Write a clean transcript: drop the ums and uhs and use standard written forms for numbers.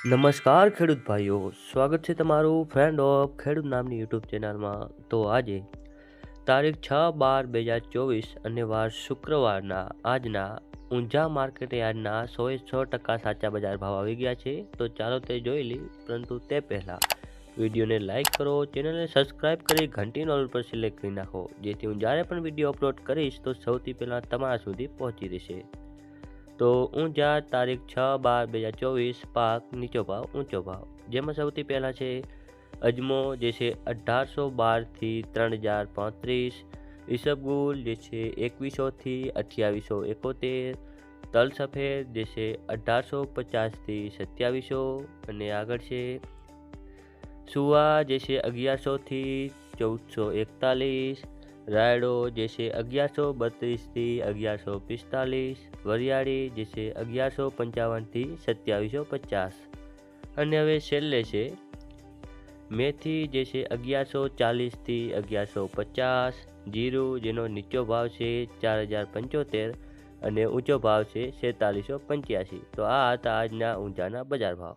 નમસ્કાર ખેડૂત ભાઈઓ, સ્વાગત છે તમારું ફ્રેન્ડ ઓફ ખેડૂત નામની યુટ્યુબ ચેનલમાં. તો આજે તારીખ 6/12/2024 અને વાર શુક્રવારના આજના ઊંઝા માર્કેટ યાર્ડના 100% સાચા બજાર ભાવ આવી ગયા છે. તો ચાલો તે જોઈ લઈએ, પરંતુ તે પહેલાં વિડીયોને લાઇક કરો, ચેનલને સબસ્ક્રાઈબ કરી ઘંટીનો ઓલ પર સિલેક્ટ કરી નાખો, જેથી હું જ્યારે પણ વિડીયો અપલોડ કરીશ તો સૌથી પહેલાં તમારા સુધી પહોંચી રહેશે. તો ઊંઝા તારીખ 6/12/2024 પાક નીચો ભાવ ઊંચો ભાવ, જેમાં સૌથી પહેલાં છે અજમો જે છે 1812 થી 3035, ઈસબગુલ જે છે 2100 થી 2871, તલ સફેદ જે છે 1850 થી 2700, અને આગળ છે સુવા જે છે 1100 થી 1441, રાયડો જે છે 1132 થી 1145, વરિયાળી જે છે 1155 થી 2750, અને હવે છેલ્લે છે મેથી જે છે 1140 થી 1150, જીરું જેનો નીચો ભાવ છે 4075 અને ઊંચો ભાવ છે 4685. તો આ હતા આજના ઊંઝાના બજાર ભાવ.